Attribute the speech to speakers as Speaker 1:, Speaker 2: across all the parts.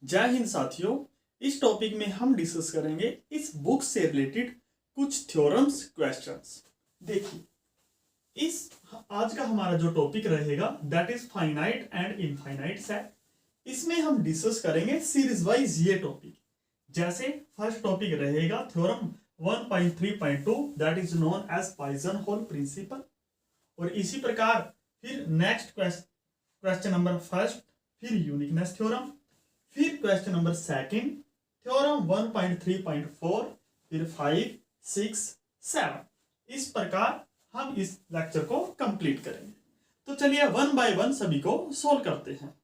Speaker 1: जय हिंद साथियों। इस टॉपिक में हम डिस्कस करेंगे इस बुक से रिलेटेड कुछ थ्योरम्स क्वेश्चंस। देखिए, इस आज का हमारा जो टॉपिक रहेगा that is finite and infinite set. इसमें हम डिस्कस करेंगे सीरीज वाइज ये टॉपिक। जैसे फर्स्ट टॉपिक रहेगा theorem 1.3.2 that is known as pigeonhole principle. और इसी प्रकार फिर नेक्स्ट क्वेश्चन नंबर फर्स्ट, फिर यूनिकनेस थ्योरम, फिर क्वेश्चन नंबर सेकंड थ्योरम 1.3.4, फिर 5, 6, 7। इस प्रकार हम इस लेक्चर को कंप्लीट करेंगे। तो चलिए वन बाय वन सभी को सोल्व करते हैं।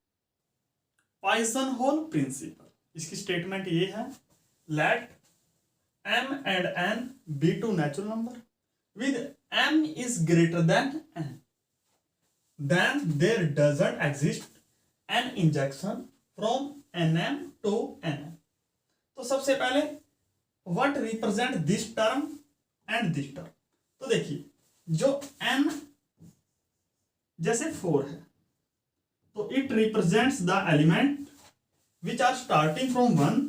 Speaker 1: पाइजन-होल प्रिंसिपल, इसकी स्टेटमेंट ये है, late m and n be two natural number with m is greater than n, then there doesn't exist an injection from nm to nm। तो सबसे पहले what represent this term and this term। तो देखिए, जो n जैसे 4 है तो it represents the element which are starting from 1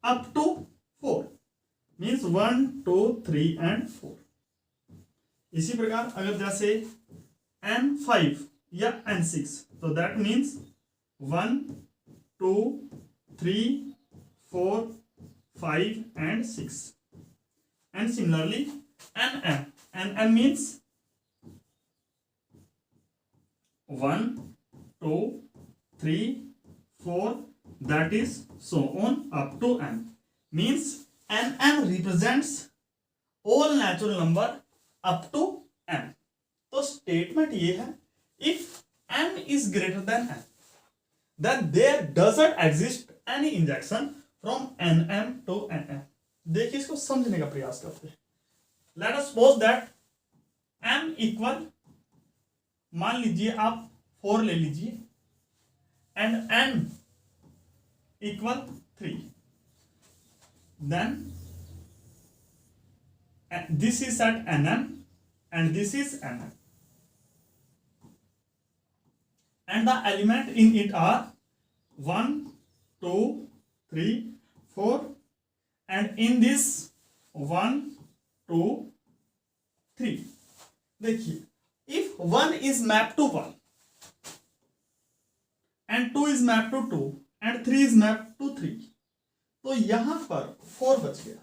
Speaker 1: up to 4, means 1, 2, 3 and 4। इसी प्रकार अगर जैसे n5 या n6 तो that means 1, 2, 3, 4, 5 and 6। and similarly nm means 1, 2, 3, 4, that is so on up to n, means nm represents all natural number up to n। तो statement ये है, if m is greater than n then there doesn't exist any injection from nm to nm। देखिए, इसको समझने का प्रयास करते हैं। Let us suppose that m equal, मान लीजिए आप 4 ले लीजिए and n equal 3, then this is at nm and this is nm, and the element in it are 1, 2, 3, 4, and in this 1, 2, 3। देखिए, if 1 is mapped to 1 and 2 is mapped to 2 and 3 is mapped to 3, तो यहां पर 4 बच गया।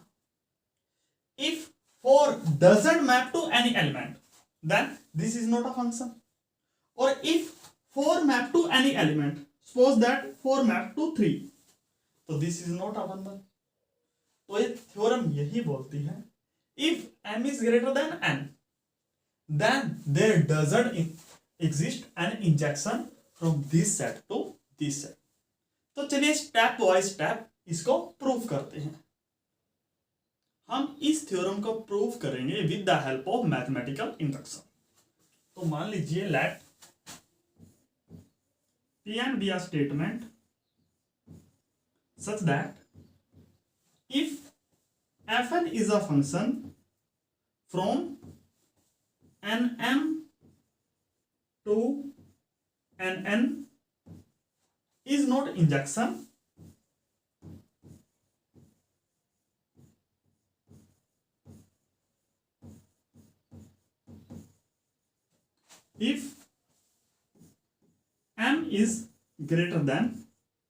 Speaker 1: if 4 doesn't map to any element then this is not a function, or if 4 map to any element, suppose that 4 map to 3, तो this is not a function। तो ये theorem यही बोलती है, if m is greater than n then there doesn't exist an injection from this set to this set। तो चलिए step by step इसको prove करते हैं। हम इस थ्योरम को प्रूव करेंगे with the help of mathematical induction. तो मान लीजिए late P be a statement such that if fn is a function from nm to nn is not injection if m is greater than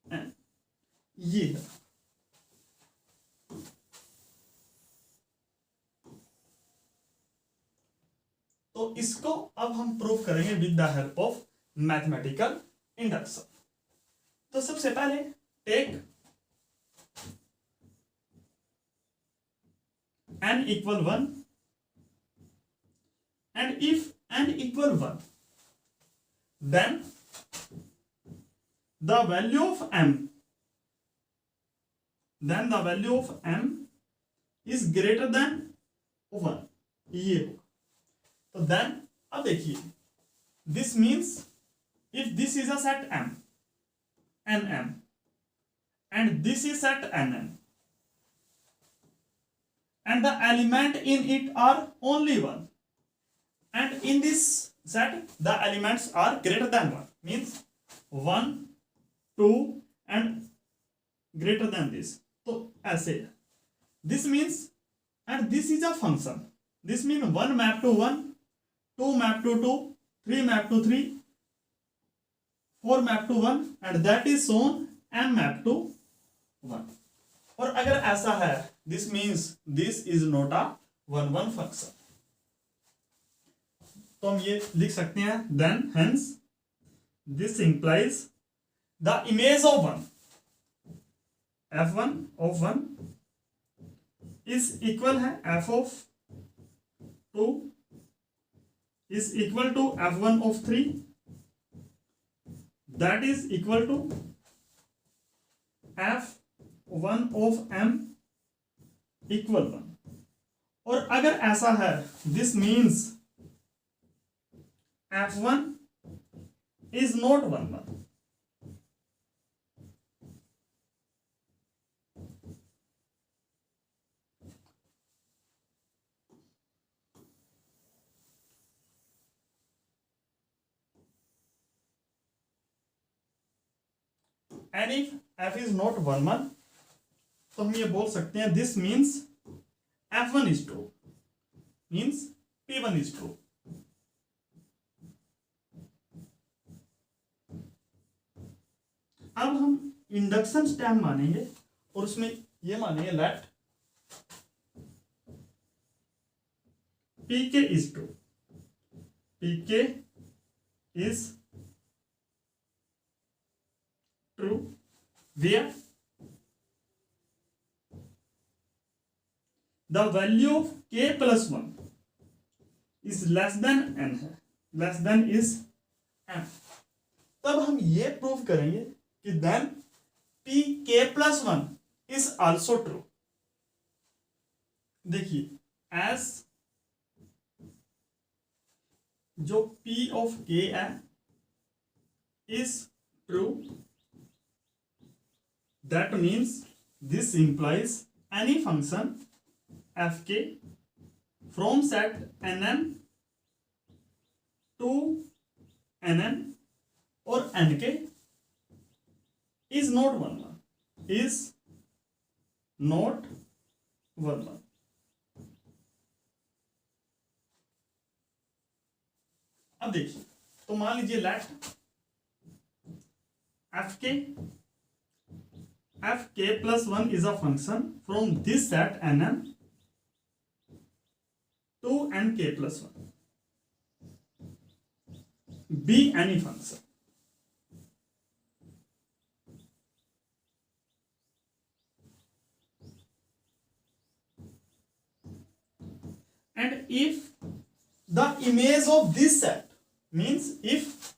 Speaker 1: n। ये है। तो इसको अब हम prove करेंगे with the help of mathematical induction. तो सबसे पहले take n equal 1 and if n equal 1 then the value of m is greater than 1, ये होगा। तो then अब देखिए, this means if this is a set m nm and this is set nm and the element in it are only 1 and in this set the elements are greater than 1, means 1, 2 and greater than this, तो ऐसे है। This means and this is a function, this mean 1 map to 1, 2 map to 2, 3 map to 3, 4 map to 1 and that is so on m map to 1। और अगर ऐसा है, this means this is not a 1 1 function. तो हम ये लिख सकते हैं, then hence this implies the image of 1, f1 of 1 is equal है f of 2 is equal to f1 of 3, that is equal to f1 of m equal 1। और अगर ऐसा है, this means f1 is not 1 1। And if f is not 1 1, तो हम ये बोल सकते हैं, this means f1 is true, means p1 is true। अब हम इंडक्शन स्टेप मानेंगे और उसमें ये मानेंगे late pk is true, pk is true where the value of k plus 1 is less than n है, less than is m। तब हम ये प्रूव करेंगे कि then p k plus 1 is also true। देखिए एज जो p of k है is true, that means this implies any function fk from set nm to nm or nk is not 1 1, is not 1 1। अब देखिए, तो मान लीजिए late fk plus 1 is a function from this set nm to nk plus 1, be any function। and if the image of this set means if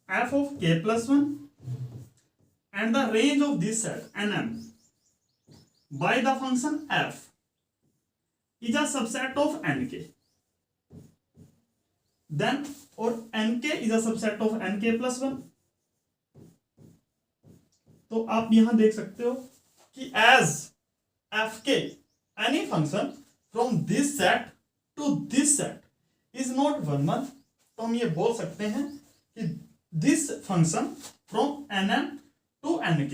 Speaker 1: f of k plus 1 and the range of this set nm by the function f is a subset of nk, then or nk is a subset of nk plus 1। तो आप यहां देख सकते हो कि as fk any function from this set to this set is not 1 1, तो हम ये बोल सकते हैं कि this function from nm to nk,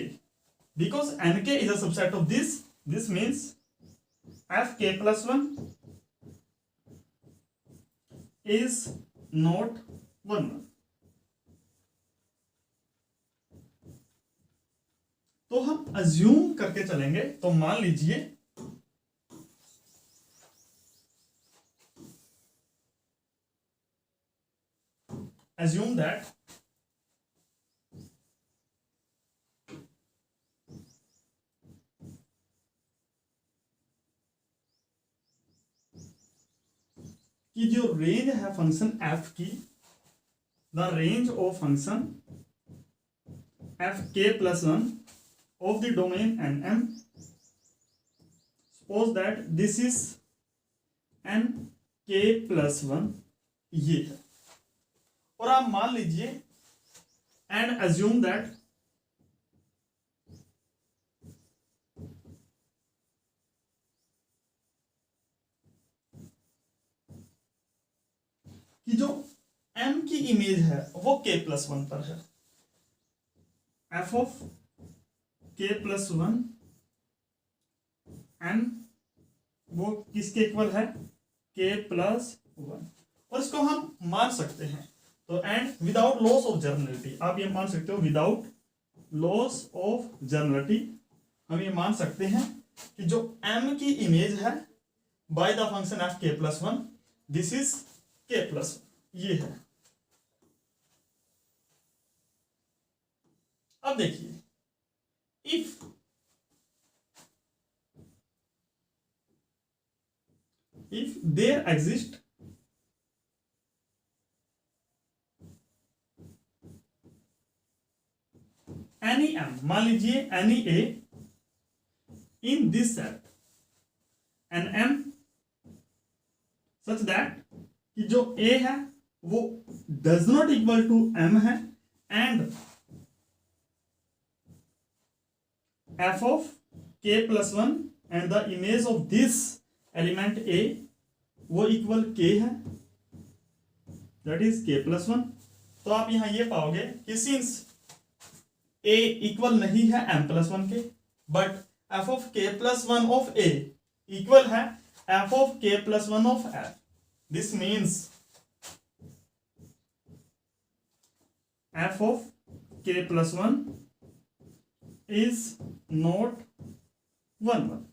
Speaker 1: because nk is a subset of this, this means fk plus 1 is not 1 1। तो हम assume करके चलेंगे, तो मान लीजिए assume that कि जो रेंज है फंक्शन f की, the range of function fk plus 1 of the domain nm, suppose that this is nk plus 1, ये है। और आप मान लीजिए एंड अज्यूम दैट कि जो m की इमेज है वो k plus 1 पर है। एफ ऑफ के प्लस वन एन वो किसके इक्वल है, के प्लस वन, और इसको हम मान सकते हैं तो and without loss of generality, आप ये मान सकते हो विदाउट लॉस ऑफ जनरलिटी हम ये मान सकते हैं कि जो m की इमेज है बाय द फंक्शन एफ के प्लस वन, दिस इज के प्लस वन, ये है। अब देखिए if there exist any m, मान लीजिए any a in this set and m such that कि जो a है वो does not equal to m है and f of k plus one and the image of this element a वो equal k है, that is k plus one. तो आप यहां ये पाओगे कि सिंस a इक्वल नहीं है m प्लस वन के, but f of k plus one of a equal है f of k plus one of f, this means f of k plus one is not one one.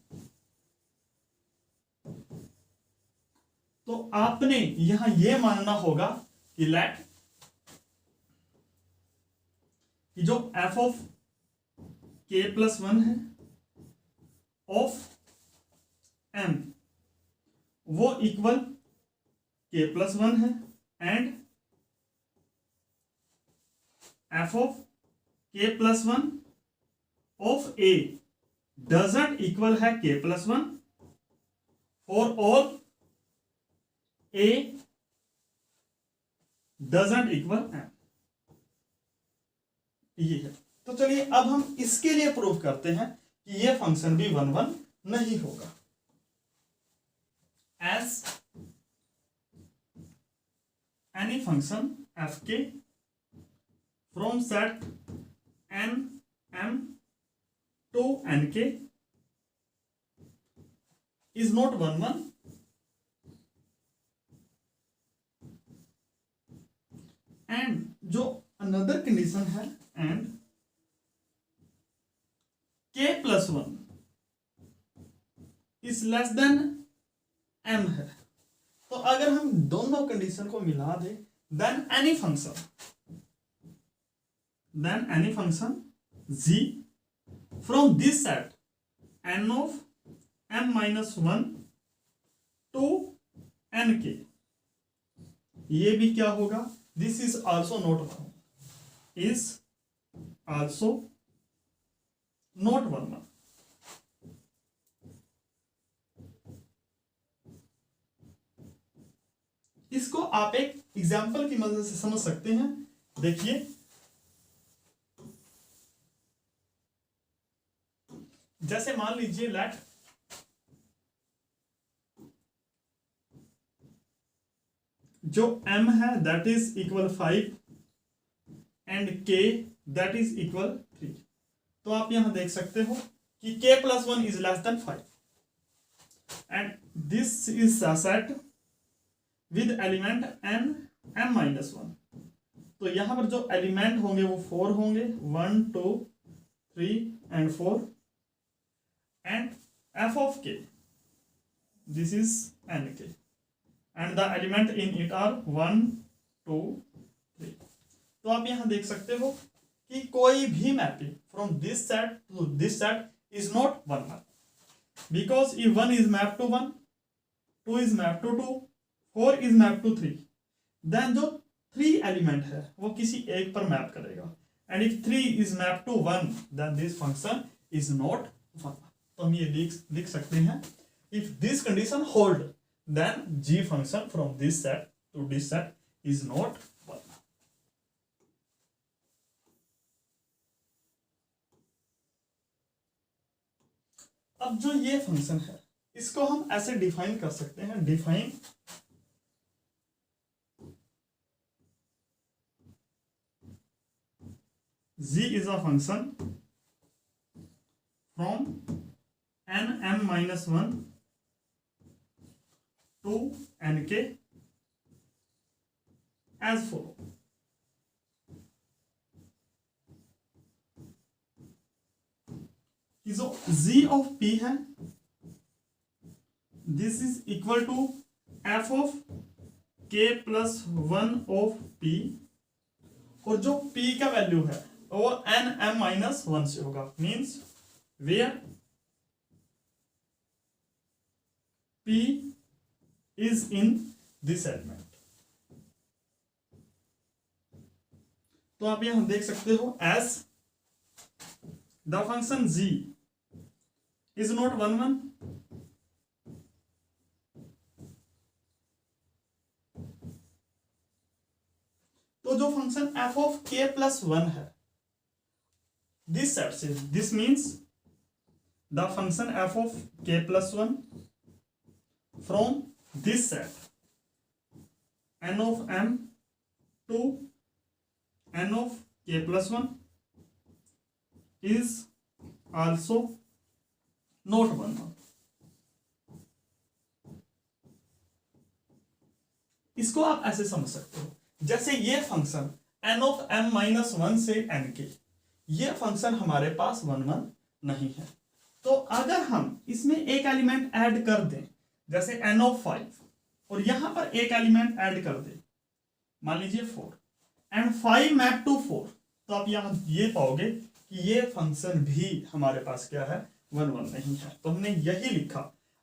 Speaker 1: तो आपने यहां यह मानना होगा कि लेट कि जो f of k plus one है ऑफ m वो इक्वल k प्लस वन है and f of k plus one of a doesn't equal है k plus one for all a doesn't equal m, ये है। तो चलिए अब हम इसके लिए प्रूव करते हैं कि ये फंक्शन भी वन वन नहीं होगा। As any function F K from set n m to n k is not one one and जो अनदर कंडीशन है and k plus one is less than m है। तो अगर हम दोनों कंडीशन को मिला दे then any function g from this set n of m minus one to n k, ये भी क्या होगा, this is also not one, is also not one। इसको आप एक एग्जाम्पल की मदद से समझ सकते हैं। देखिए जैसे मान लीजिए लेट जो m है that is equal 5 and k that is equal 3। तो आप यहां देख सकते हो कि k plus one is less then 5 and this is a set with element n m minus one. तो यहां पर जो एलिमेंट होंगे वो 4 होंगे, 1 2 3 and 4 and f of k this is nk and the element in it are 1 2 3। तो आप यहां देख सकते हो कि कोई भी mapping from this set to this set is not one map because if 1 is mapped to 1, 2 is mapped to 2, 4 is mapped to 3, then जो 3 एलिमेंट है वो किसी एक पर मैप करेगा and if 3 is mapped to 1 then this function is not one। तो हम ये लिख सकते हैं if this condition hold then g function from this set to this set is not one। अब जो ये फंक्शन है इसको हम ऐसे डिफाइन कर सकते हैं, define z is a function from nm minus 1 to nk as follow. जो z of p है, this is equal to f of k plus 1 of p, और जो p का वैल्यू है वो n m माइनस 1 से होगा, means where p is in this element. तो आप यहां देख सकते हो as the function g is not 1 1, तो जो function f of k plus 1 है दिस सेट से, this means the function f of k plus 1 from this set n of m to n of k plus 1 is also not 1 1. इसको आप ऐसे समझ सकते हो, जैसे ये function n of m minus 1 से n के, ये फंक्शन हमारे पास 1 1 नहीं है, तो अगर हम इसमें एक एलिमेंट ऐड कर दें जैसे n of 5 और यहां पर एक एलिमेंट ऐड कर दें मान लीजिए 4 एंड 5 मैप टू 4, तो आप यहां ये पाओगे कि ये फंक्शन भी हमारे पास क्या है 1 1 नहीं है। तो हमने यही लिखा,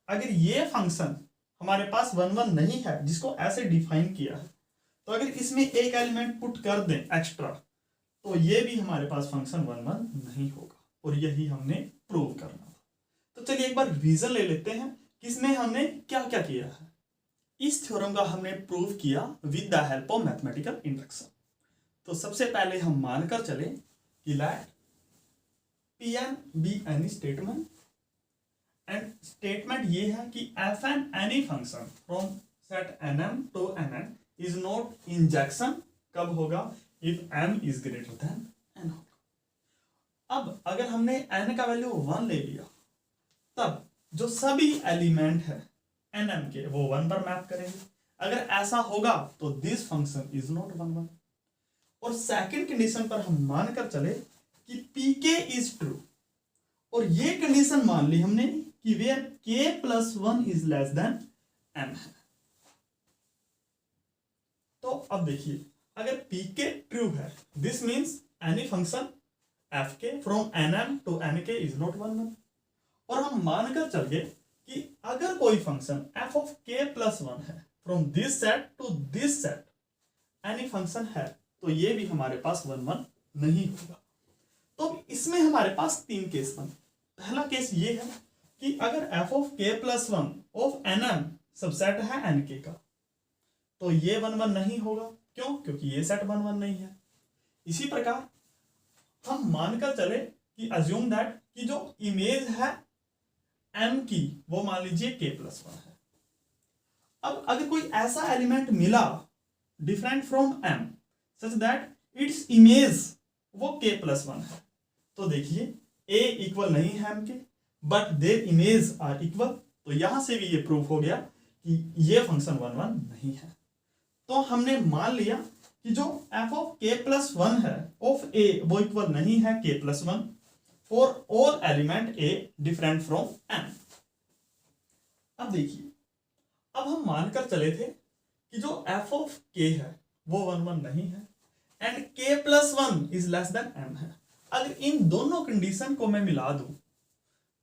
Speaker 1: अगर ये फंक्शन हमारे पास 1 1 नहीं है जिसको ऐसे डिफाइन किया है, तो अगर इसमें एक एलिमेंट पुट कर दें एक्स्ट्रा तो ये भी हमारे पास फंक्शन 1 1 नहीं होगा, और यही हमने प्रूव करना था। तो चलिए एक बार रिवीजन ले लेते हैं कि इसमें हमने क्या क्या किया है। इस थ्योरम का हमने प्रूव किया with the help of mathematical induction. तो सबसे पहले हम मानकर चले कि let Pn be any statement, and statement ये है कि f and any function from set nm to nn is not injection कब होगा, if m is greater than n होगा। अब अगर हमने n का वैल्यू 1 ले लिया, तब जो सभी एलिमेंट है nm के वो 1 पर मैप करेंगे। अगर ऐसा होगा तो दिस फंक्शन इज नॉट 1 1। और सेकंड कंडीशन पर हम मानकर चले कि pk इज ट्रू, और ये कंडीशन मान ली हमने कि where k plus 1 is less than m है। तो अब देखिए, अगर pk ट्रू है this means any function fk from nm to nk is not 1 1। और हम मानकर चल गए कि अगर कोई function f of k plus 1 है from this set to this set any function है, तो ये भी हमारे पास 1 1 नहीं होगा। तो इसमें हमारे पास 3 केस बने। पहला केस ये है कि अगर f of k plus 1 of nm subset है nk का, तो ये 1 1 नहीं होगा। क्यों? क्योंकि ये सेट 1 1 नहीं है। इसी प्रकार हम मानकर चले कि अज्यूम दैट कि जो इमेज है m की वो मान लीजिए k प्लस 1 है। अब अगर कोई ऐसा एलिमेंट मिला different from m such that its image वो k प्लस 1 है, तो देखिए a इक्वल नहीं है m के, but their image are equal. तो यहां से भी ये प्रूफ हो गया कि ये फंक्शन 1 1 नहीं है। तो हमने मान लिया कि जो f ऑफ k प्लस 1 है ऑफ a वो इक्वल नहीं है k plus 1 for all element a different from m। अब देखिए, अब हम मानकर चले थे कि जो f ऑफ k है वो 1 1 नहीं है and k plus 1 is less than m है। अगर इन दोनों कंडीशन को मैं मिला दूं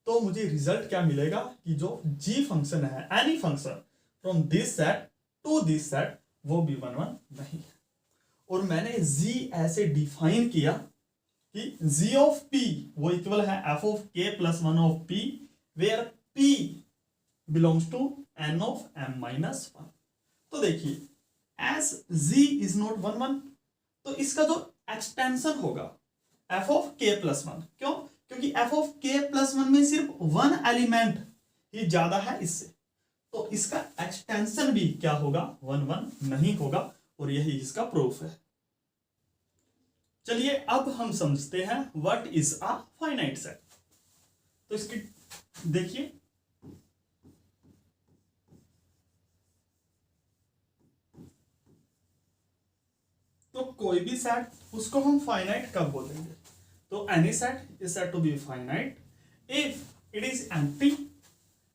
Speaker 1: तो मुझे रिजल्ट क्या मिलेगा कि जो g फंक्शन है any function from this set to this set वो भी 1 1 नहीं है। और मैंने g ऐसे डिफाइन किया कि g ऑफ p वो इक्वल है f of k plus 1 of p where p belongs to n of m minus 1। तो देखिए एज g इज नॉट 1 1, तो इसका जो एक्सटेंशन होगा f ऑफ k प्लस 1, क्यों? क्योंकि f ऑफ k प्लस 1 में सिर्फ 1 एलिमेंट ही ज्यादा है इससे, तो इसका एक्सटेंशन भी क्या होगा 1 1 नहीं होगा, और यही इसका प्रूफ है। चलिए अब हम समझते हैं what is a finite set. तो इसकी देखिए, तो कोई भी सेट उसको हम फाइनाइट कब बोलेंगे? तो any set is said to be finite if it is empty.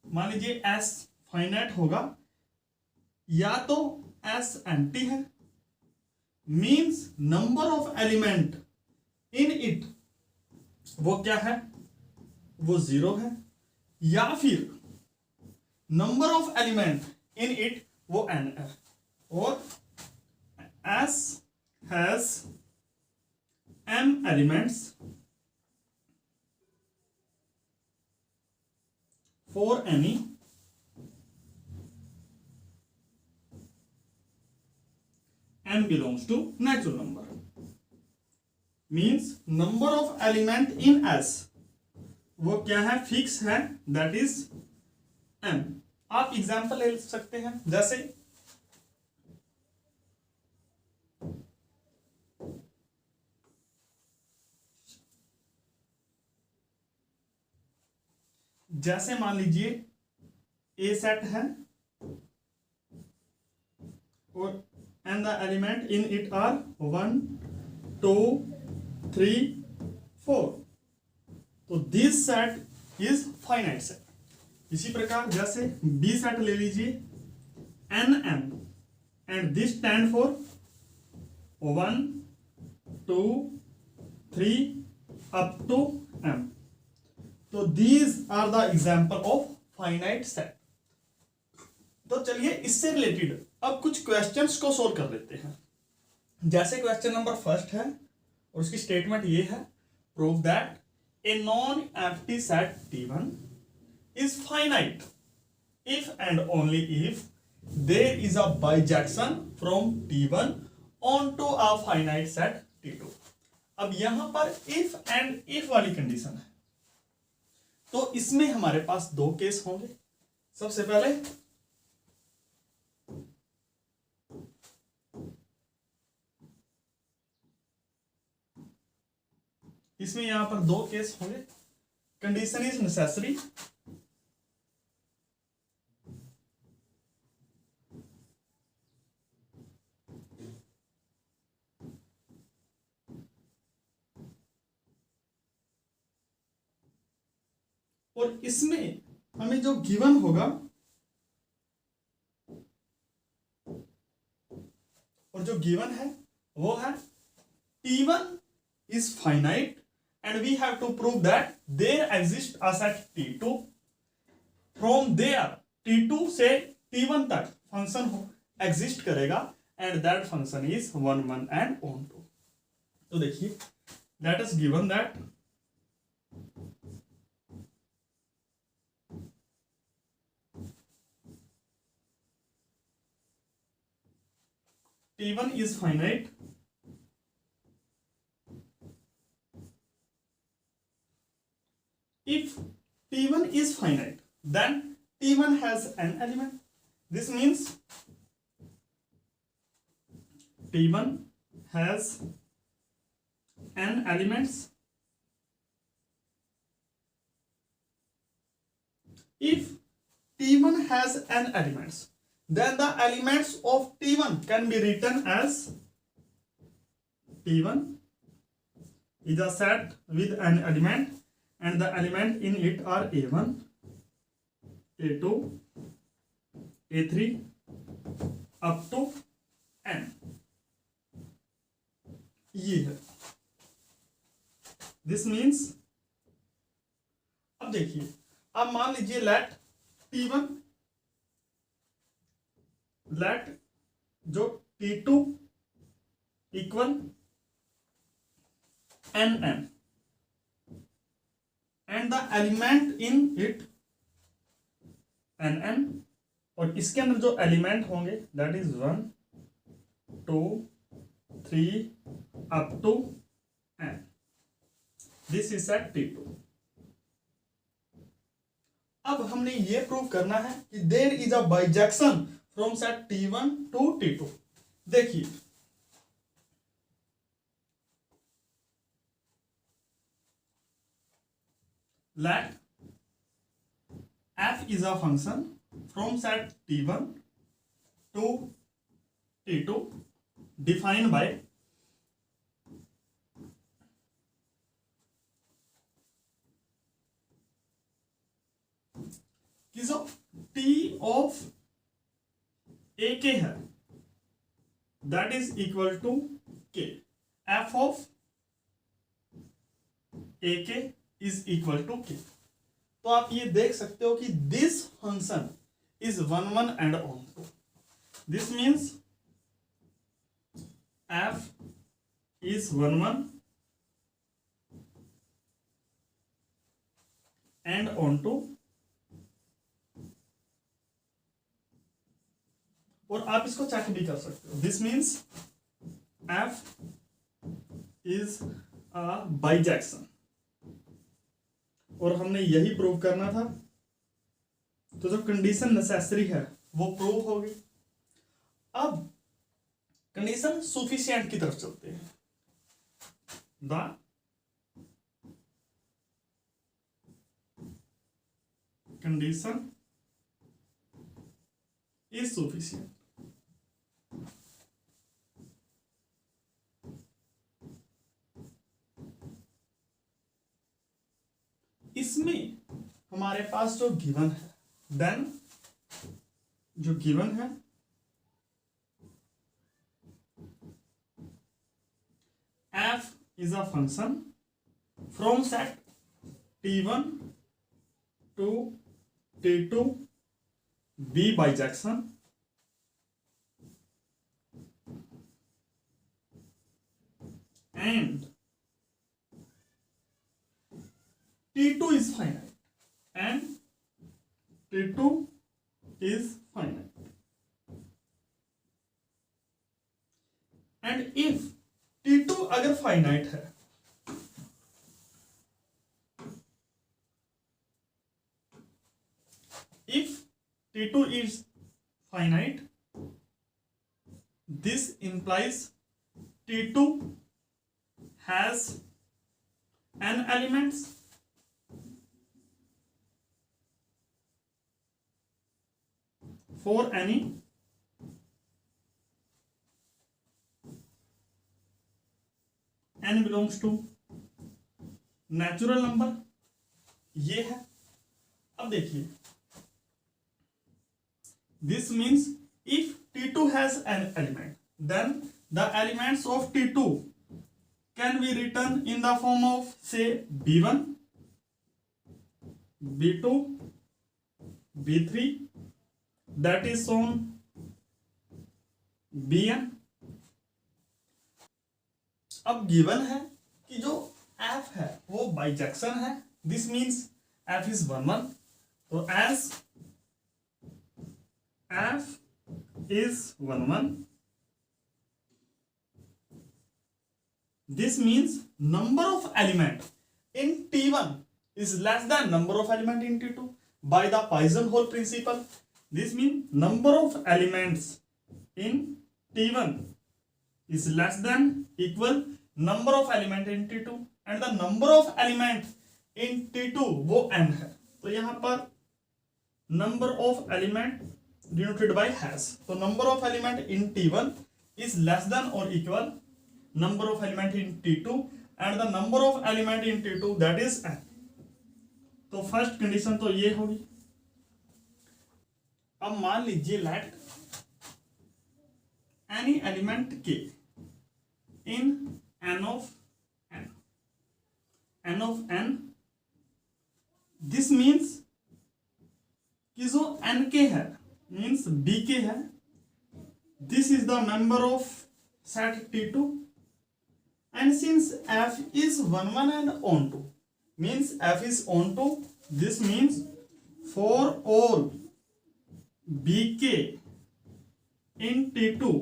Speaker 1: मान लीजिए एस फाइनाइट होगा या तो एस एम्प्टी है, means number of element in it वो क्या है, वो जीरो है, या फिर number of element in it वो n है, और S has m elements for any n belongs to natural number, means number of element in S वो क्या है, फिक्स है, दैट इज m। आप एग्जांपल ले सकते हैं, जैसे मान लीजिए ए सेट है और and the element in it are 1 2 3 4, तो this set is finite set. इसी प्रकार जैसे बी सेट ले लीजिए N M and this stand for 1 2 3 up to M, तो these are the example of finite set. तो चलिए इससे रिलेटेड अब कुछ क्वेश्चंस को सोल्व कर लेते हैं। जैसे क्वेश्चन नंबर फर्स्ट है और उसकी स्टेटमेंट ये है, prove that a non empty set T1 is finite if and only if there is a bijection from T1 onto a finite set T2। अब यहां पर इफ एंड इफ वाली condition है, तो इसमें हमारे पास दो केस होंगे। सबसे पहले इसमें यहां पर दो केस होंगे, कंडीशन इज नेसेसरी और इसमें हमें जो गिवन होगा और जो गिवन है वो है T1 is finite and we have to prove that there exists a set T2, from there T2 से T1 तक फंक्शन एग्जिस्ट करेगा and that function is 1 1 and on 2। तो देखिए let us given that T1 is finite if T1 is finite then T1 has an element, this means T1 has n elements if T1 has n elements then the elements of T1 can be written as T1 is a set with an element and the element in it are A1 A2 A3 up to n। ये है, this means, अब देखिए, अब मान लीजिए late T1 let जो T2 equal nm and the element in it nm, और इसके अंदर जो एलिमेंट होंगे that is 1 2 3 up to n, this is set T2। अब हमने ये प्रूव करना है कि there is a bijection from set T1 to T2। देखिए let f is a function from set t1 to t2 defined by कि जो t of a k है that is equal to k, f of a k is equal to k. तो आप ये देख सकते हो कि this function is 1 1 and onto. This means f is 1 1 and onto, और आप इसको चेक भी कर सकते हो. This means f is bijection, और हमने यही प्रूव करना था. तो जो कंडीशन नेसेसरी है वो प्रूव होगी. अब कंडीशन सुफिशिएंट की तरफ चलते हैं. The condition is sufficient. इसमें हमारे पास जो गिवन है, देन जो गिवन है f is a function from set t1 to t2 b bijection and t2 is finite and t2 is finite, and if t2 अगर फाइनाइट है, if t2 is finite, this implies t2 has n elements for any n belongs to natural number. ये है. अब देखिए, this means if t2 has an element, then the elements of t2 can be written in the form of, say, b1, b2, b3, that is shown bn. अब given है कि जो f है वो बाइजेक्शन है. This means f is 1 1. तो as f is 1 1, this means number of element in t1 is less than number of element in t2 by the Poisson-Hall principle. This means number of elements in t1 is less than equal number of element in t2, and the number of element in t2 वो n है. तो यहां पर number of element denoted by has. तो number of element in t1 is less than or equal number of element in t2 and the number of element in t2 that is n. तो first condition तो ये होगी. अब मान लीजिए let any element k in n of n, this means कि जो nk है means bk है, this is the member of set t2, and since f is 1 1 and onto, means f is onto, this means for all bk in t2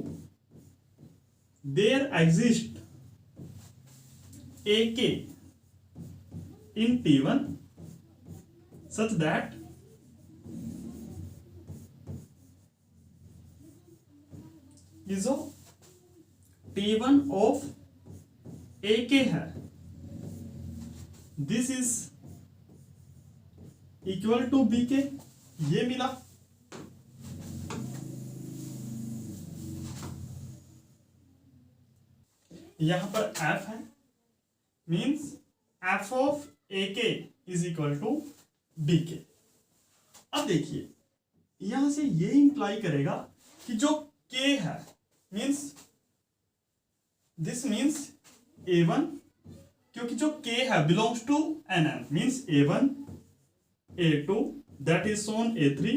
Speaker 1: there exists ak in t1 such that जो t1 of ak है, this is equal to B K, ये मिला। यहां पर F है, means F of ए के is equal to B के। अब देखिए यहां से ये इंप्लाई करेगा कि जो के है, मीन्स दिस मीन्स A1, क्योंकि जो k है belongs to nm, means A1 A2 that is so on A3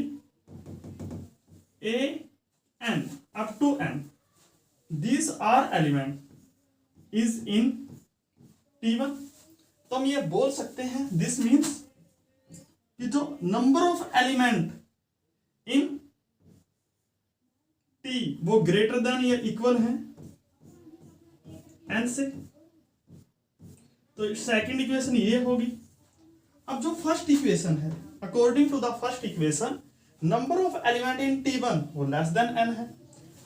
Speaker 1: an up to n, these are element is in T1। तो हम ये बोल सकते हैं दिस मीन्स कि जो number of element in T वो ग्रेटर देन या इक्वल है n से। तो सेकंड इक्वेशन ये होगी। अब जो फर्स्ट इक्वेशन है, according to the first equation number of element in T1 वो लेस देन n है,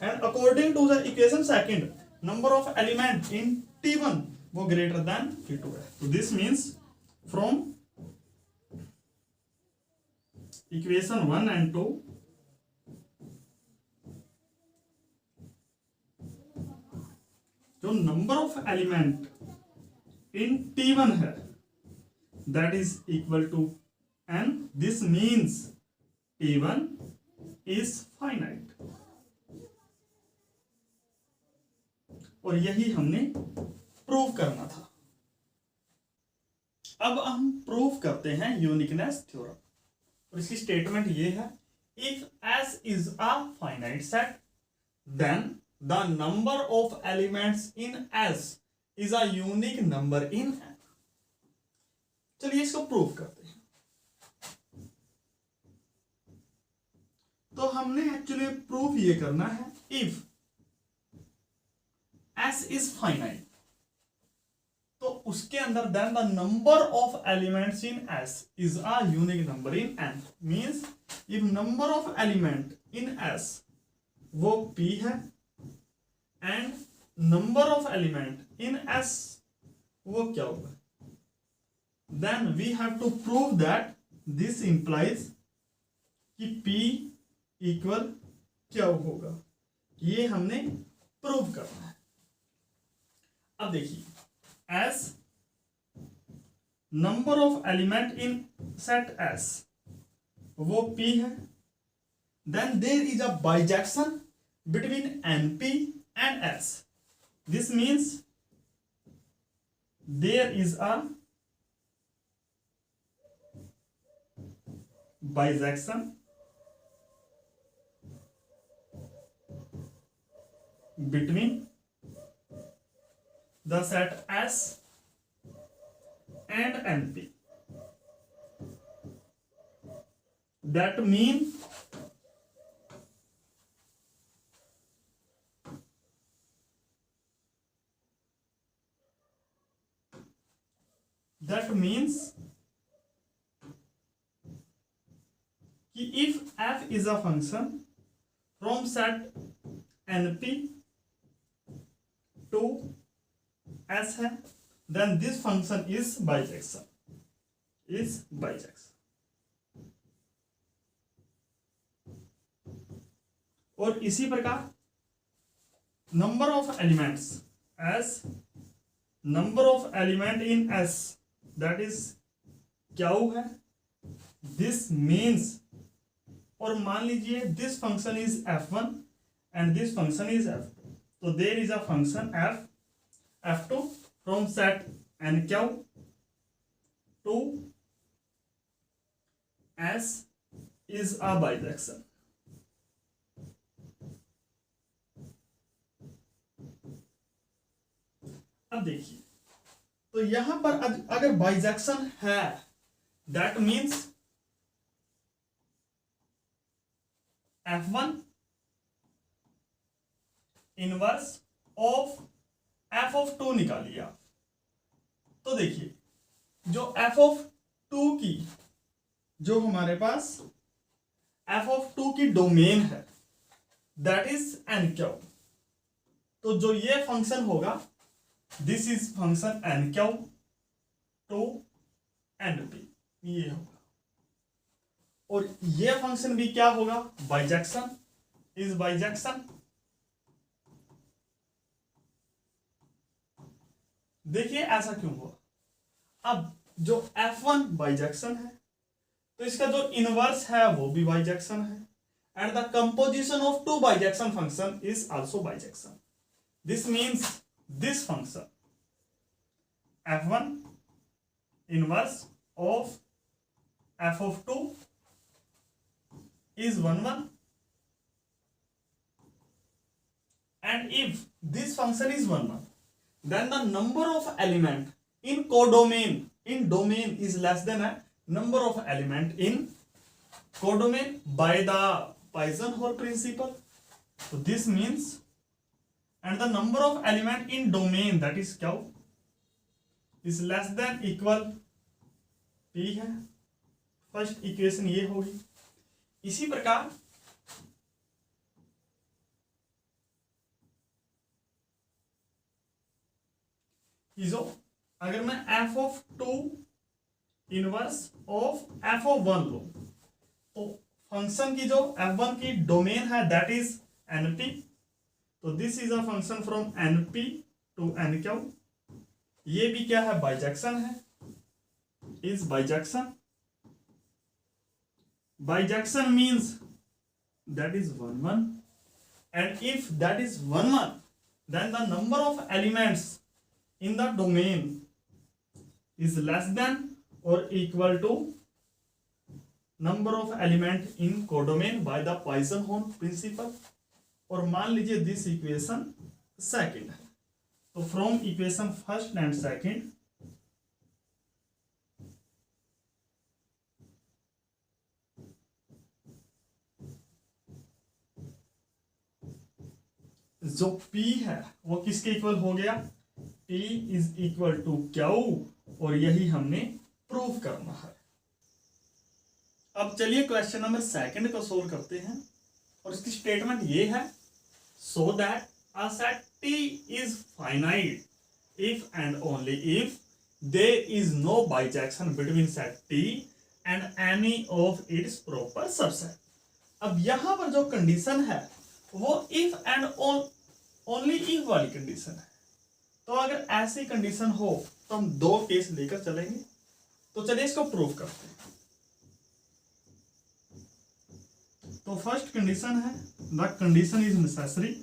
Speaker 1: and according to the equation second number of element in T1 वो ग्रेटर देन T2 है। तो this means from equation 1 and 2 जो number of element in T1 है that is equal to n, this means T1 is finite। और यही हमने prove करना था। अब हम प्रूव करते हैं यूनिकनेस थ्योरम, और इसकी स्टेटमेंट ये है, if S is a finite set then the number of elements in S is a unique number in N। चलिए इसको प्रूव करते हैं। तो हमने एक्चुअली प्रूफ ये करना है, इफ S is finite तो उसके अंदर then the number of elements in S is a unique number in N, means if number of element in S वो P है and number of element in S वो क्या होगा, then we have to prove that this implies कि P equal क्या होगा, ये हमने प्रूव करना है। अब देखिए as number of element in set S वो P है, then there is a bijection between NP and S, this means there is a bijection between the set S and NP, that means कि if f is a function from set NP to S है, then this function is bijection, और इसी प्रकार number of elements as number of element in S that is क्या है, this means, और मान लीजिए this function is f1 and this function is f2, तो there is a function f2 from set nq to S is a bijection. अब देखिए तो यहां पर अगर बाइजेक्शन है that means f1 inverse of f of 2 निकालिए आप। तो देखिए जो f ऑफ 2 की, जो हमारे पास f ऑफ 2 की डोमेन है दैट इज nq, तो जो ये फंक्शन होगा this is function nq to np, ये होगा। ये फंक्शन भी क्या होगा, बाइजेक्शन, इज बाइजेक्शन। देखिए ऐसा क्यों हुआ, अब जो F1 बाइजेक्शन है तो इसका जो इनवर्स है वो भी बाइजेक्शन है, and the composition of two bijection function is also bijection. This means this function f1 inverse of f of 2 is 1 1, and if this function is 1 1, then the number of element in domain is less than a number of element in codomain by the Poisson-Hall principle. So this means, and the number of element in domain, that is q, is less than equal p है। First equation ये होगी। इसी प्रकार जो अगर मैं f of 2 inverse of f of 1 लूं तो फंक्शन की जो f1 की डोमेन है दैट इज np, तो this is a function from np to nq। ये भी क्या है, बाइजेक्शन है, is bijection. Bijection means that is 1 1, and if that is 1 1, then the number of elements in the domain is less than or equal to number of element in codomain by the Poisson-Hall principle। और मान लीजिए this equation second है, तो from equation first and second जो P है वो किसके equal हो गया, P is equal to Q, और यही हमने प्रूव करना है। अब चलिए क्वेश्चन नंबर सेकंड को सोल्व करते हैं, और इसकी स्टेटमेंट ये है, so that a set T is finite if and only if there is no bijection between set T and any of its proper subset. अब यहां पर जो कंडीशन है वो इफ एंड ओनली इफ वाली कंडीशन है। तो अगर ऐसी कंडीशन हो तो हम दो केस लेकर चलेंगे। तो चलिए इसको प्रूव करते हैं। तो फर्स्ट कंडीशन है, द कंडीशन इज नेसेसरी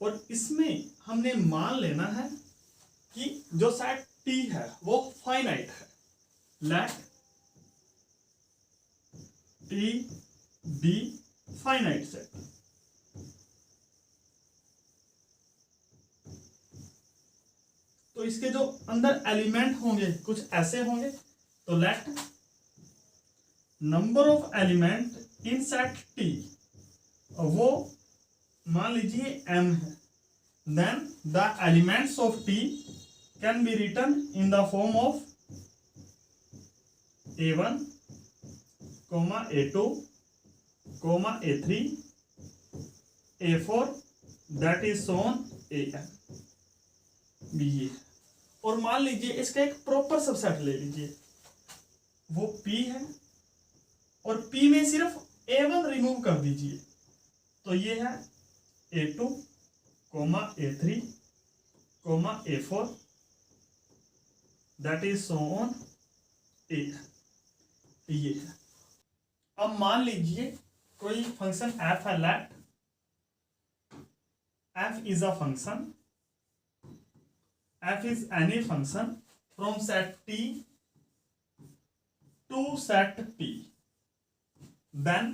Speaker 1: और इसमें हमने मान लेना है कि जो सेट T है वो फाइनाइट है। Let T be finite set. तो इसके जो अंदर एलिमेंट होंगे कुछ ऐसे होंगे, तो let number of element in set T, वो मान लीजिए m है, then the elements of T can be written in the form of a1, a2, a3, a4, that is so on an भी ये। और मान लीजिए इसका एक प्रॉपर सबसेट ले लीजिए, वो P है, और P में सिर्फ a1 रिमूव कर दीजिए, तो ये है a2, a3, a4, that is so on a, ये है। अब मान लीजिए कोई फंक्शन f है, let f is a function, f is any function from set T to set P, then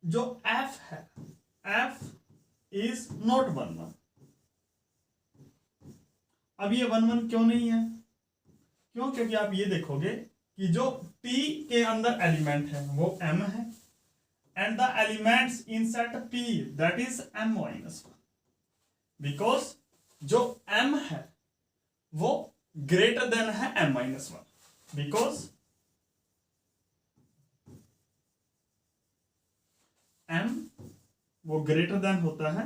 Speaker 1: जो f है f is not 1 1। अब ये 1 1 क्यों नहीं है, क्यों, क्योंकि आप ये देखोगे कि जो T के अंदर एलिमेंट है वो m है, and the elements in set P that is m minus 1, because जो m है वो ग्रेटर देन है m माइनस 1, बिकॉज m वो ग्रेटर देन होता है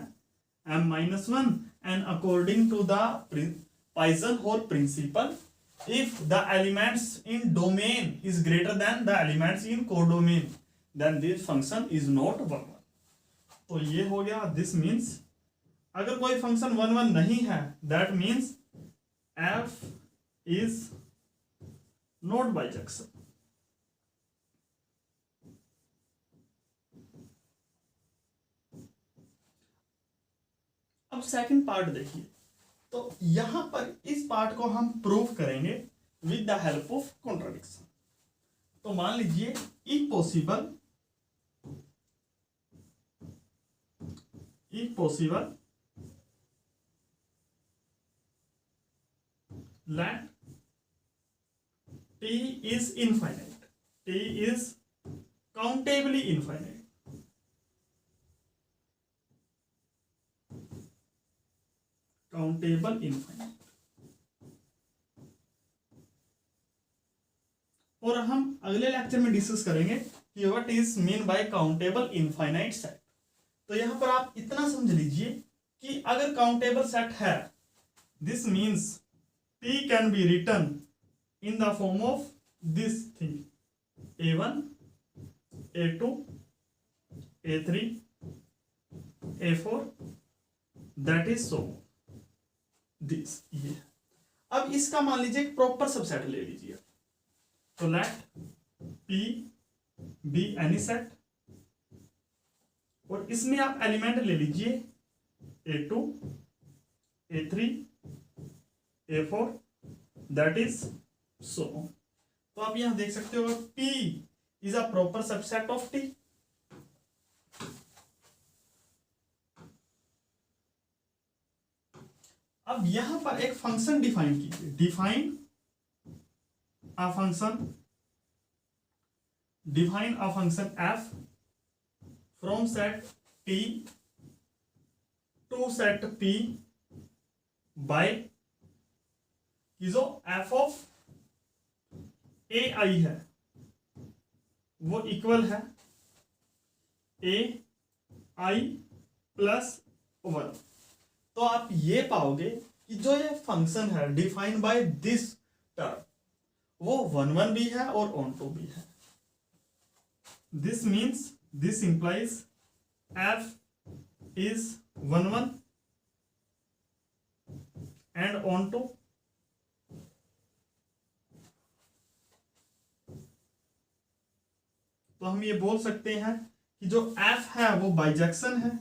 Speaker 1: m-1 and according to the Poisson-Hall principle, if the elements in domain is greater than the elements in codomain, then this function is not 1 1. तो ये हो गया. This means अगर कोई function 1 1 नहीं है, that means f is not bijection. अब second part देखिए. तो यहां पर इस पार्ट को हम प्रूव करेंगे with the help of contradiction. तो मान लीजिए if possible let t is infinite, t is countably infinite. Countable infinite. और हम अगले लेक्चर में डिस्कस करेंगे कि what is mean by countable infinite set. तो यहां पर आप इतना समझ लीजिए कि अगर काउंटेबल सेट है, this means t can be written in the form of this thing a1 a2 a3 a4 that is so this. ये अब इसका मान लीजिए एक प्रॉपर सबसेट ले लीजिए. तो let p be any set और इसमें आप एलिमेंट ले लीजिए a2 a3 a4 that is सो. तो आप यहां देख सकते हो p is a proper subset of t. अब यहां पर एक फंक्शन डिफाइन कीजिए. Define a function f from set t to set p by जो f ऑफ a i है वो इक्वल है a i प्लस 1. तो आप ये पाओगे कि जो ये फंक्शन है डिफाइन बाय दिस टर्म वो 1 1 भी है और ऑन टू भी है. This means this implies f is 1 1 and on to. तो हम ये बोल सकते हैं कि जो f है वो बाइजेक्शन है.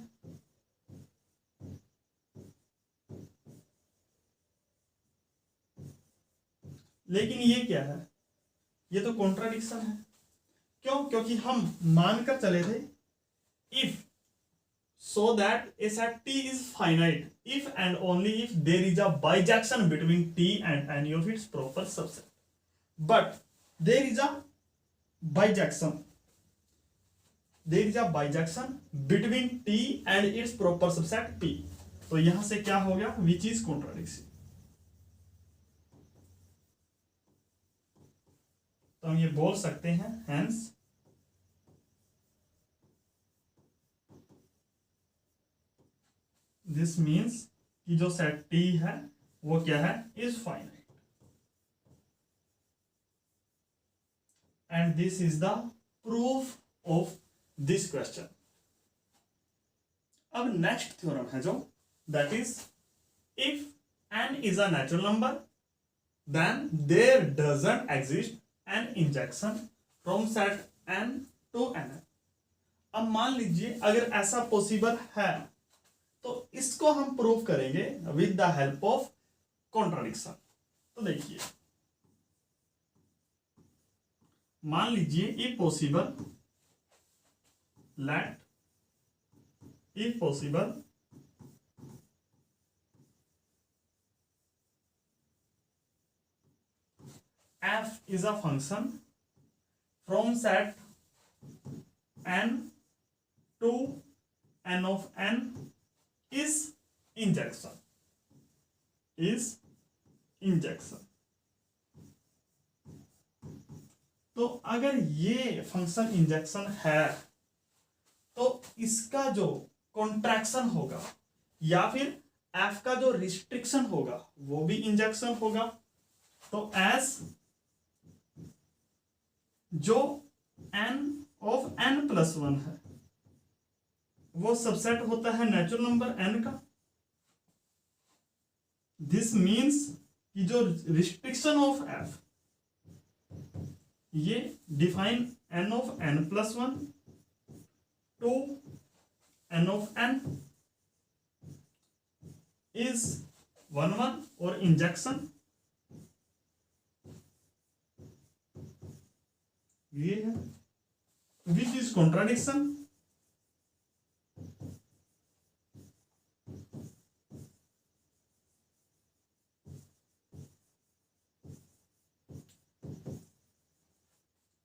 Speaker 1: लेकिन ये क्या है, ये तो कॉन्ट्राडिक्शन है. क्यों? क्योंकि हम मानकर चले थे if so that a set t is finite if and only if there is a bijection between t and any of its proper subset. But there is a bijection between t and its proper subset p. तो यहां से क्या हो गया, विच is contradiction. तो हम ये बोल सकते हैं हेंस दिस मीन्स कि जो सेट t है वो क्या है, is finite. And this is the proof of this question. अब नेक्स्ट थ्योरम है जो that is if n is a natural number then there doesn't exist an injection from set n to n. अब मान लीजिए अगर ऐसा possible है तो इसको हम प्रूव करेंगे with the help of contradiction. तो देखिए मान लीजिए if possible f is a function from set n to n of n is injection. तो अगर ये फंक्शन इंजेक्शन है तो इसका जो कॉन्ट्रैक्शन होगा या फिर एफ का जो रिस्ट्रिक्शन होगा वो भी इंजेक्शन होगा। तो एस जो N of N plus one है वो सबसेट होता है नेचुरल नंबर एन का। दिस मीन्स कि जो रिस्ट्रिक्शन ऑफ एफ ये define N of N plus one to N of N is one one और इंजेक्शन ये है विच इज कॉन्ट्राडिक्शन।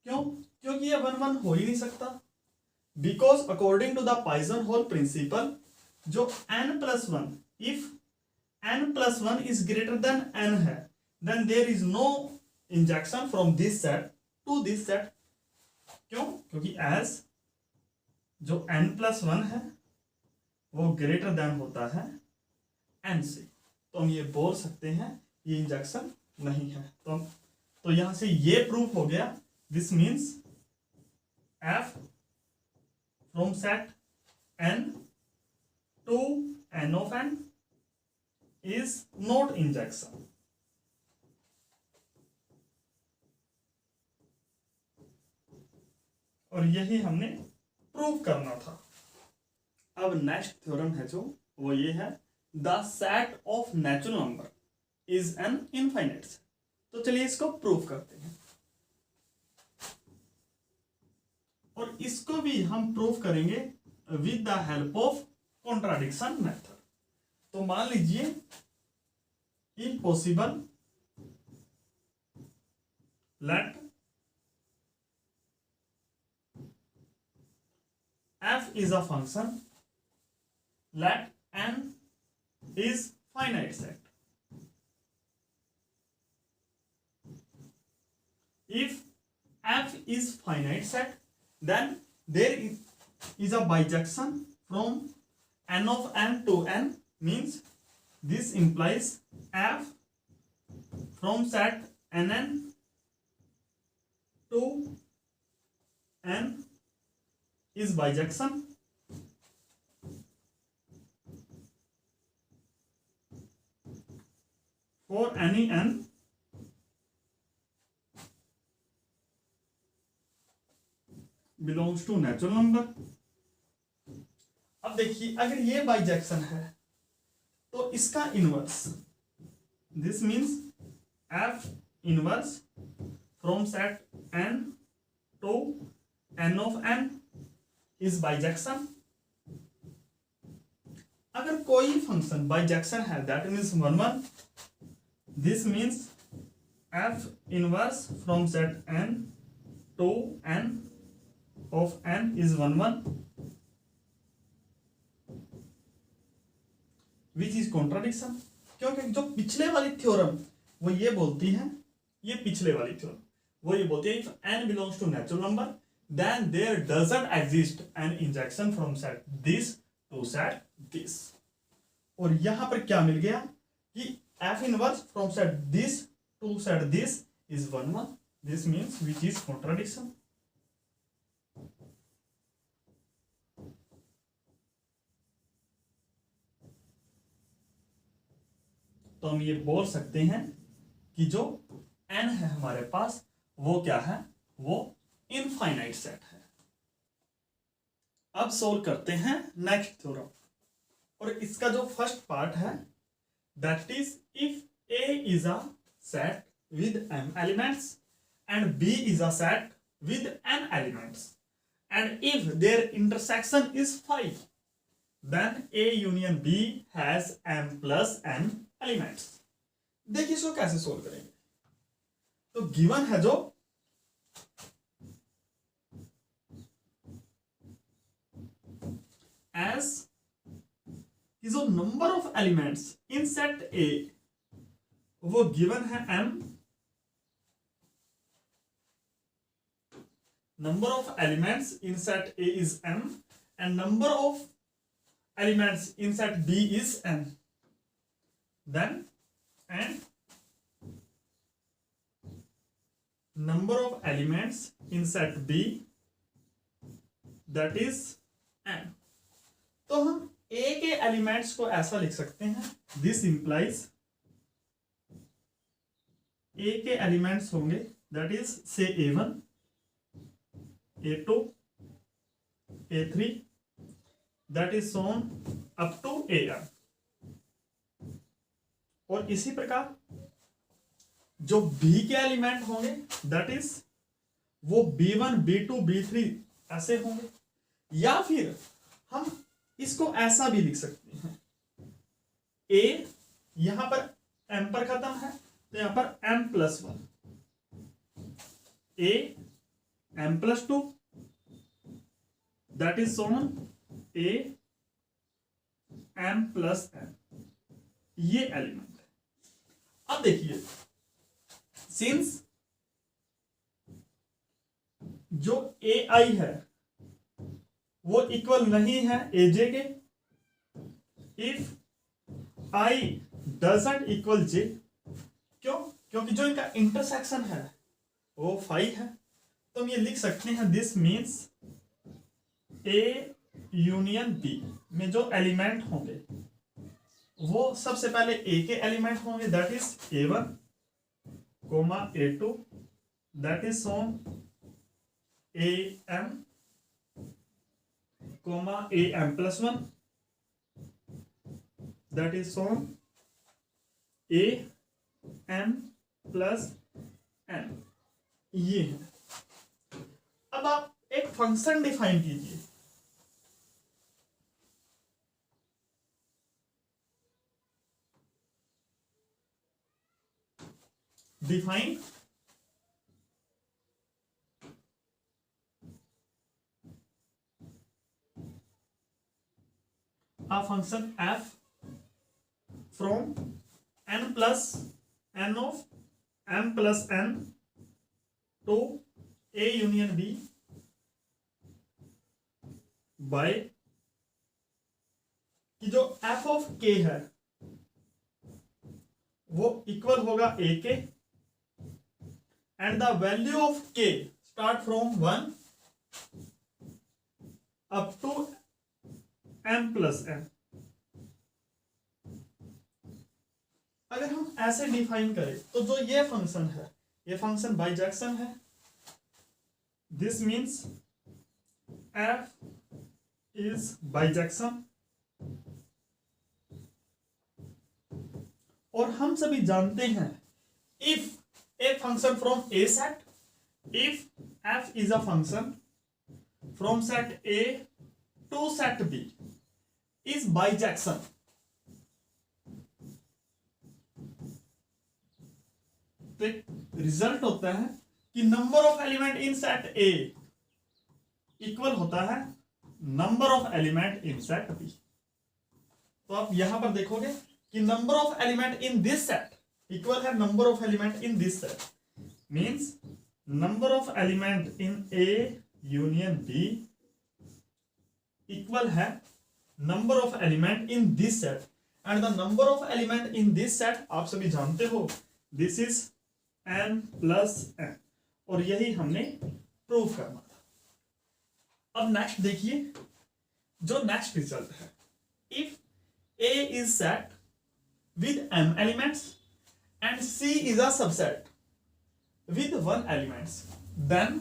Speaker 1: क्यों? क्योंकि ये वन वन हो ही नहीं सकता। Because according to the pigeon hole principle जो n plus one if n plus one is greater than n है then there is no injection from this set to this set. क्यों? क्योंकि as जो n plus one है वो greater then होता है n से, तो हम ये बोल सकते हैं ये इंजेक्शन नहीं है। तो यहां से ये प्रूफ हो गया। This means f from set n to n of n is not injection। और यही हमने प्रूव करना था। अब नेक्स्ट थ्योरम है जो वो ये है the set of natural number is an infinite set. तो चलिए इसको प्रूव करते हैं और इसको भी हम प्रूव करेंगे with the help of contradiction method. तो मान लीजिए impossible let f is a function let n is finite set। if f is finite set then there is a bijection from n of n to n, means this implies f from set nn to n is bijection for any n belongs to natural number। अब देखिए अगर ये bijection है तो इसका inverse this means f inverse from set n to n of n is bijection. अगर कोई function bijection है that means one one, this means f inverse from set n to n of n is one one which is contradiction. क्योंकि जो पिछले वाली theorem वो ये बोलती है, ये पिछले वाली थ्योरम वो ये बोलती है if n belongs to natural number then there doesn't exist an injection from set this to set this। और यहां पर क्या मिल गया कि f inverse from set this to set this is 1 1। this means which is contradiction। तो हम ये बोल सकते हैं कि जो n है हमारे पास वो क्या है, वो इनफाइनाइट सेट है। अब सोल्व करते हैं नेक्स्ट थ्योरम और इसका जो फर्स्ट पार्ट है that is if A is a set with m elements and B is a set with n elements and if their intersection is phi then A union B has m plus n elements। देखिए इसको कैसे solve करेंगे। तो given है जो as is a number of elements in set A वो given है m, number of elements in set A is m and number of elements in set B is n, then and number of elements in set B that is n. तो हम A के elements को ऐसा लिख सकते हैं, this implies A के elements होंगे that is say A1, A2, A3 that is so on up to AN। और इसी प्रकार जो B के एलिमेंट होंगे दैट इज वो B1, B2, B3 ऐसे होंगे, या फिर हम इसको ऐसा भी लिख सकते हैं, A यहां पर M पर खत्म है तो यहां पर M+1, A M+2 that is so on A M+N, ये एलिमेंट है। अब देखिए सिंस जो AI है वो इक्वल नहीं है AJ के, if I doesn't equal J, क्यों? क्योंकि जो इनका इंटरसेक्शन है वो 5 है, तो हम ये लिख सकते हैं this means A union B में जो एलिमेंट होंगे वो सबसे पहले A के एलिमेंट होंगे that is A1, A2 that is so on AM, AM+1 that is so on AM+N, ये है। अब आप एक फंक्शन डिफाइन कीजिए, define a function f from n plus n of m plus n to A union B by कि जो f of k है वो इक्वल होगा A के, and the value of k start from 1 up to M+N। अगर हम ऐसे define करें तो जो ये फंक्शन है ये फंक्शन बाइजेक्शन है, this means f is bijection. और हम सभी जानते हैं if a function from A set, if f is a function from set A to set B is bijection, तो रिजल्ट होता है कि number of element in set A equal होता है number of element in set B। तो आप यहां पर देखोगे कि number of element in this set equal है number of element in this set, means number of element in A union B equal है number of element in this set, and the number of element in this set आप सभी जानते हो this is n+n, और यही हमने prove करना था। अब नेक्स्ट देखिए जो नेक्स्ट रिजल्ट है, if A is set with m elements and C is a subset with 1 elements, then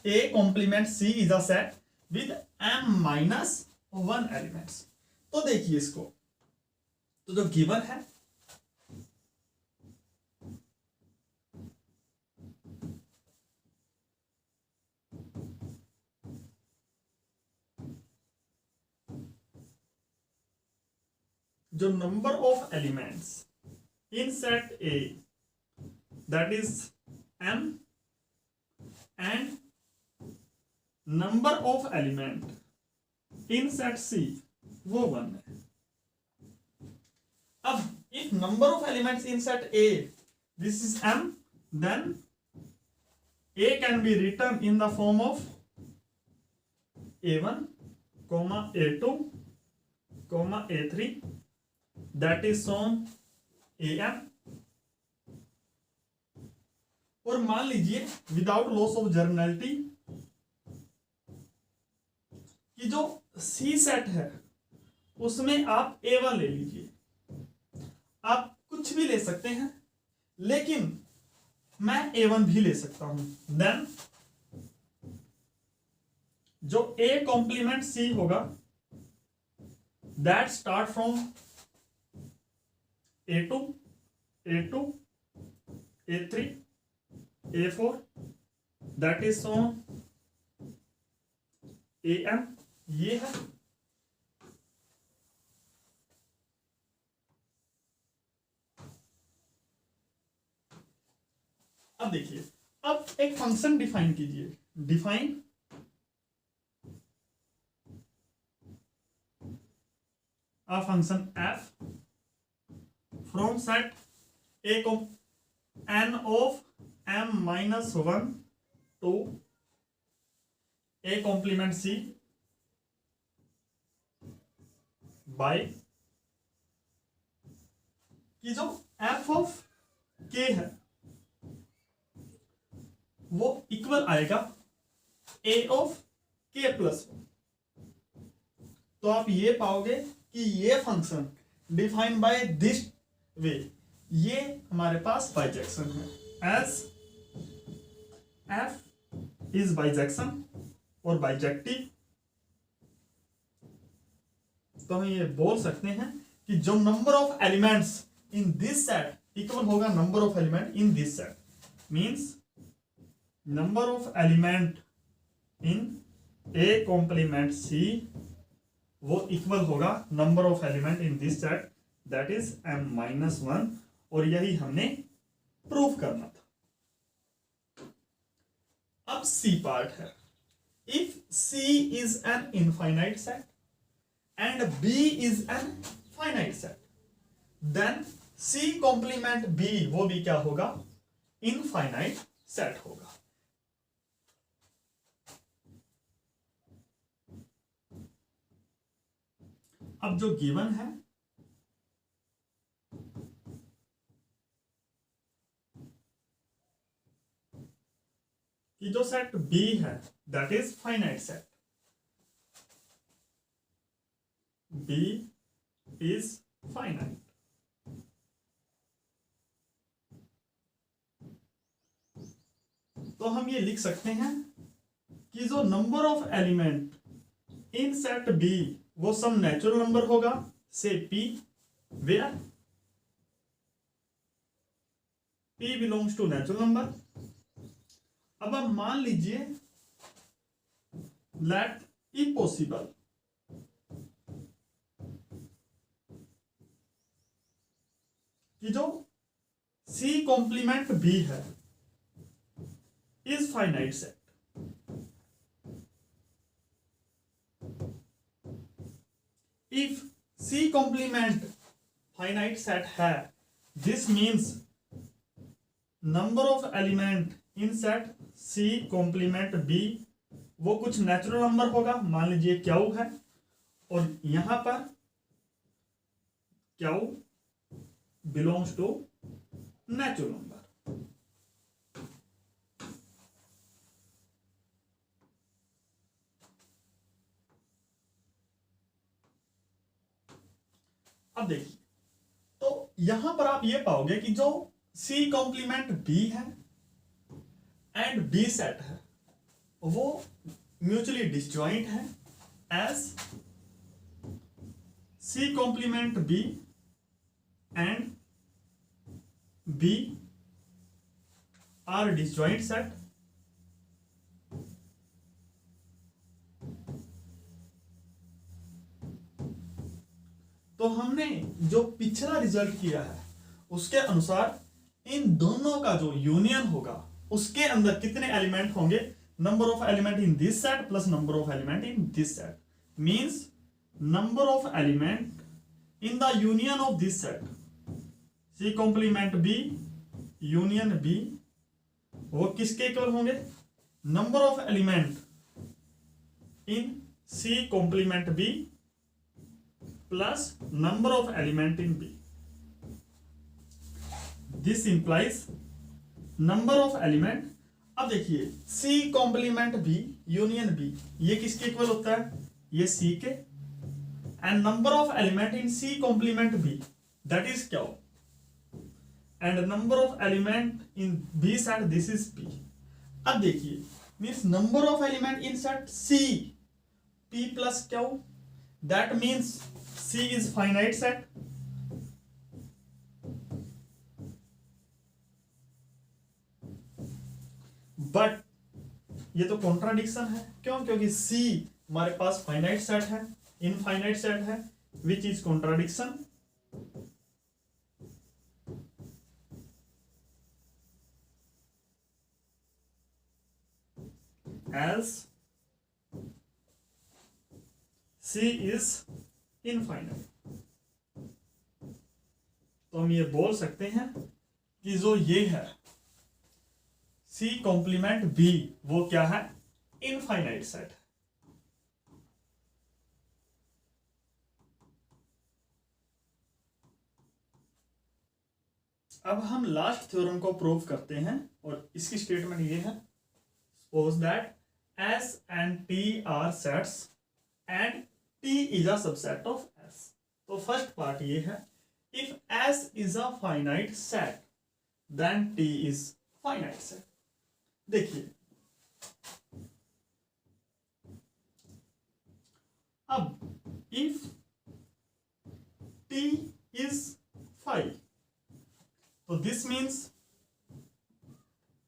Speaker 1: A complement C is a set with m-1 elements। तो देखिए इसको, तो जो गिवन है जो number of elements in set A that is m and number of element in set C वो 1 है। अब if number of elements in set A this is m, then A can be written in the form of A1 comma A2 comma A3 that is shown AM। और मान लीजिए without loss of जर्नैलिटी कि जो सी set है उसमें आप A1 ले लीजिए, आप कुछ भी ले सकते हैं, लेकिन मैं A1 भी ले सकता हूं। देन जो A कॉम्प्लीमेंट C होगा that start from A2 A2 A3 A4 that is on AM। ये है अब देखिए, अब एक फंक्शन डिफाइन कीजिए। Define a function f from set a n of m minus 1 to a complement c by कि जो f of k है वो इक्वल आएगा a of k प्लस 1। तो आप ये पाओगे कि ये function define by this way, ये हमारे पास बाइजेक्शन है। एज एफ इज बाइजेक्शन और बाइजेक्टिव, तो हम ये बोल सकते हैं कि जो number of elements in this set equal होगा number of element in this set, means number of element in A complement C वो इक्वल होगा number of element in this set that is m-1, और यही हमने prove करना था। अब C part है। If C is an infinite set and B is an finite set, then C complement B वो भी क्या होगा, इनफाइनाइट सेट होगा। अब जो गिवन है कि जो सेट B है that is finite set, B is finite, तो हम ये लिख सकते हैं कि जो number of element in set B वो सम नेचुरल नंबर होगा say P, where P belongs to natural number. अब आप मान लीजिए लेट ई पॉसिबल कि जो C कॉम्प्लीमेंट B है is finite set, if C complement finite set है, this means number of element in set C complement B वो कुछ नेचुरल नंबर होगा, मान लीजिए क्यू है, और यहां पर Q belongs to natural number. अब देखिए, तो यहां पर आप ये पाओगे कि जो C कॉम्प्लीमेंट B है एंड B सेट है वो म्यूचुअली डिसजॉइंट है, as C complement B and B are disjoint set. तो हमने जो पिछला रिजल्ट किया है उसके अनुसार इन दोनों का जो यूनियन होगा उसके अंदर कितने एलिमेंट होंगे, number of element in this set plus number of element in this set, means number of element in the union of this set C complement B union B वो किसके इक्वल होंगे, number of element in C complement B plus number of element in B. This implies number of element. अब देखिए C complement B union B, ये किसके equal होता है? ये C के. And number of element in C complement B, that is Q. And number of element in B set, this is P. अब देखिए means number of element in set C, P plus Q, that means C is finite set. But ये तो contradiction है. क्यों? क्योंकि C हमारे पास finite set है, इनफाइनाइट सेट है, which is contradiction. As C is infinite. तो हम ये बोल सकते हैं कि जो ये है C कॉम्प्लीमेंट B, वो क्या है? Infinite set. अब हम लास्ट थ्योरम को प्रूव करते हैं और इसकी स्टेटमेंट ये है, suppose that S and T are sets and T is a subset of S. तो फर्स्ट पार्ट ये है, if S is a finite set then T is finite set. देखिए अब if T is 5, तो this means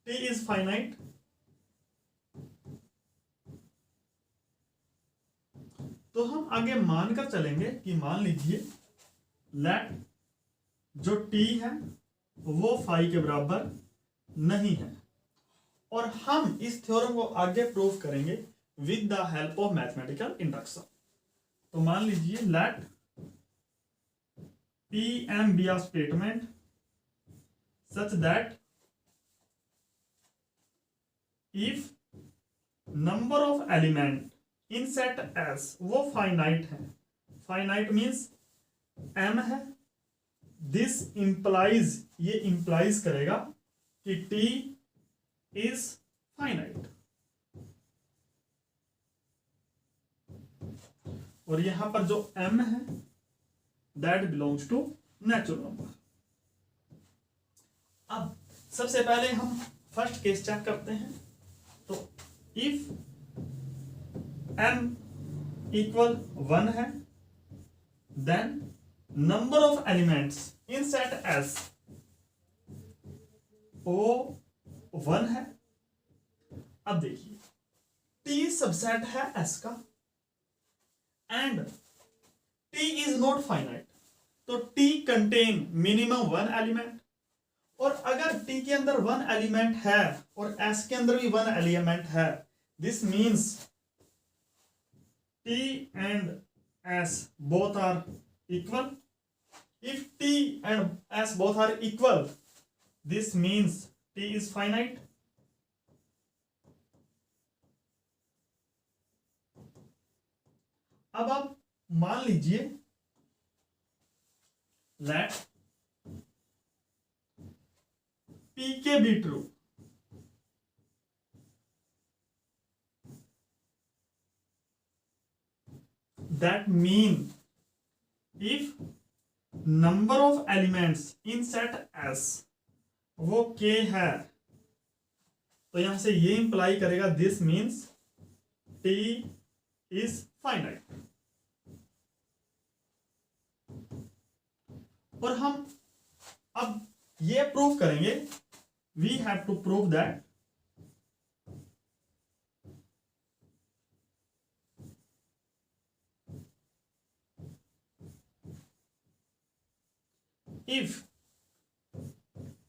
Speaker 1: T is finite. तो हम आगे मानकर चलेंगे कि मान लीजिए लेट जो T है वो 5 के बराबर नहीं है, और हम इस थ्योरम को आगे प्रूव करेंगे with the help of mathematical induction. तो मान लीजिए late PM be a statement such that if number of element in set S वो फाइनाइट है, फाइनाइट मीन्स M है, दिस इंप्लाइज, ये इंप्लाइज करेगा कि T is finite. और यहां पर जो M है that belongs to natural number. अब सबसे पहले हम फर्स्ट केस चेक करते हैं. तो if M equal 1 है then number of elements in set S वो 1 है. अब देखिए T सबसेट है S का and T is not finite, तो T कंटेन मिनिमम 1 एलिमेंट. और अगर T के अंदर 1 एलिमेंट है और S के अंदर भी 1 एलिमेंट है, this means T and S both are equal. If T and S both are equal, this means T is finite. अब आप मान लीजिए let Pk be true. That mean if number of elements in set S वो K है, तो यहां से ये इंप्लाई करेगा this means T is finite. और हम अब ये प्रूव करेंगे, we have to prove that if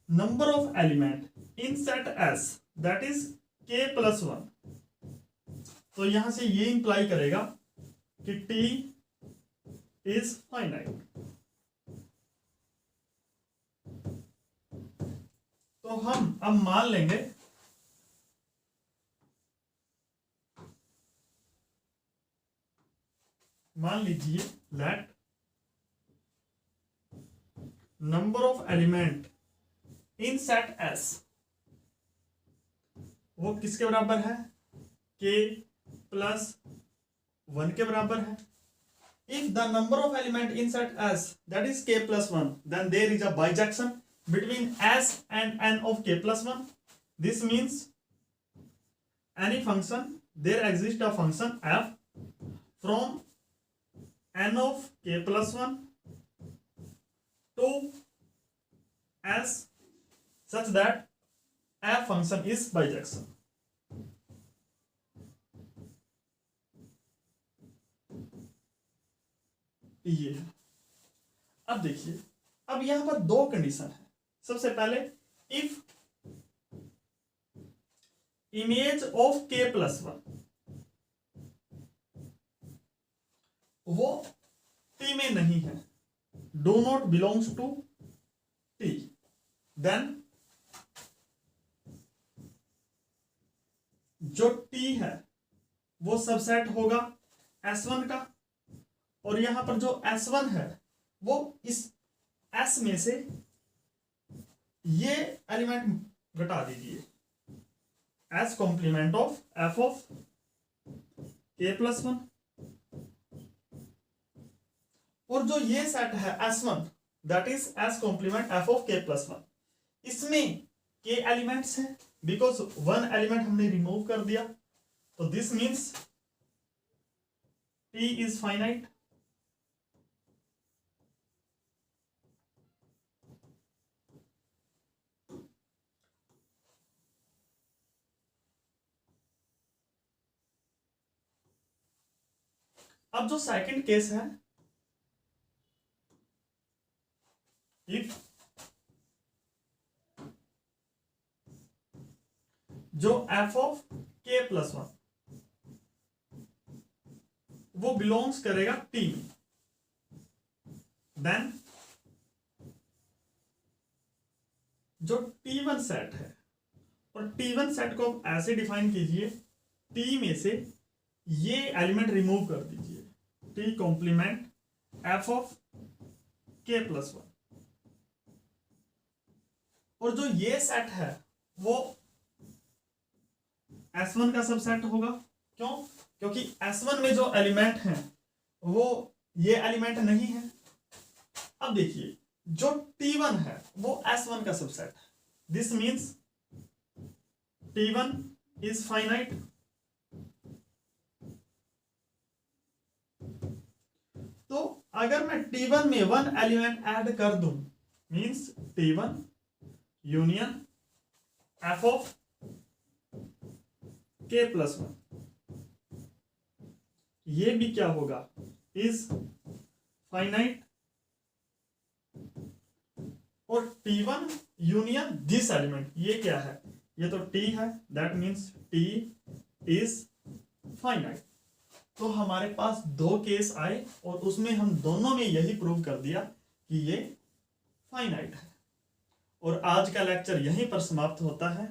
Speaker 1: number of element in set S that is K plus 1, तो यहां से ये इंप्लाई करेगा कि T इज फाइनाइट. तो हम अब मान लेंगे मान लीजिए late number of element in set S, वो किसके बराबर है, के प्लस 1 के बराबर है। If the number of element in set S, that is k plus 1, then there is a bijection between S and n of k plus 1. This means any function, there exists a function f from n of k plus 1 to S such that f function is bijection. ये है। अब देखिए, अब यहां पर दो condition है। सबसे पहले if image of k plus 1 वो t में नहीं है, do not belongs to t, then जो t है वो सबसेट होगा S1 का, और यहां पर जो S1 है वो इस S में से ये एलिमेंट घटा दीजिए, S complement of f of k plus 1, और जो ये सेट है S1 that is S complement f of k plus 1, इसमें k एलिमेंट्स हैं बिकॉज 1 एलिमेंट हमने रिमूव कर दिया, तो this means t is finite. अब जो सेकंड केस है, इफ जो f ऑफ k प्लस 1 वो बिलोंग्स करेगा t में, देन जो t1 सेट है, और t1 सेट को आप ऐसे डिफाइन कीजिए, t में से ये एलिमेंट रिमूव कर दीजिए, t complement f of k plus 1, और जो ये सेट है वो S1 का सबसेट होगा। क्यों? क्योंकि S1 में जो एलिमेंट हैं वो ये एलिमेंट नहीं है। अब देखिए, जो T1 है वो S1 का सबसेट है, this means T1 is finite. तो अगर मैं T1 में 1 एलिमेंट ऐड कर दूं, means T1 union f of k plus 1, ये भी क्या होगा, इज फाइनाइट। और T1 यूनियन दिस एलिमेंट, ये क्या है, ये तो T है, that means T is finite. तो हमारे पास दो केस आए और उसमें हम दोनों में यही प्रूव कर दिया कि ये फाइनाइट है। और आज का लेक्चर यहीं पर समाप्त होता है।